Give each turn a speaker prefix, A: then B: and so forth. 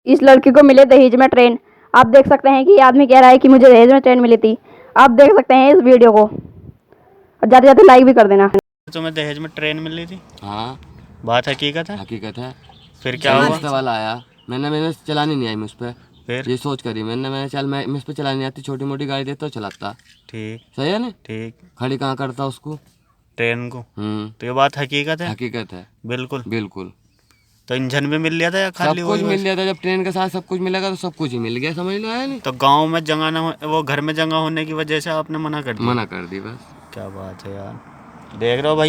A: इस लड़की को मिले दहेज में ट्रेन। आप देख सकते हैं कि ये आदमी कह रहा है कि मुझे दहेज में ट्रेन मिली थी। आप देख सकते हैं इस वीडियो को और जाते जाते लाइक भी कर देना।
B: तुम्हें दहेज में ट्रेन मिली थी?
C: हाँ,
B: बात हकीकत है?
C: हकीकत है।
B: फिर क्या हुआ?
C: रिश्ते वाला आया, मैंने चलानी नहीं आई मुझ पर,
B: फिर
C: ये सोच करी मैंने चल मैं मुझ पर चलानी आती, छोटी मोटी गाड़ी देता तो चलाता।
B: ठीक
C: सही है ना?
B: ठीक।
C: खड़ी कहाँ करता उसको,
B: ट्रेन को। तो ये बात हकीकत है?
C: हकीकत है
B: बिल्कुल
C: बिल्कुल।
B: तो इंजन भी मिल लिया था या खाली
C: सब कुछ
B: वही
C: मिल
B: बस?
C: गया था, जब ट्रेन के साथ सब कुछ मिलेगा तो सब कुछ ही मिल गया, समझ लो। आया नहीं
B: तो गांव में जगह ना हो, वो घर में जगह होने की वजह से आपने मना कर दिया?
C: मना कर दी बस।
B: क्या बात है यार, देख रहे हो भाई।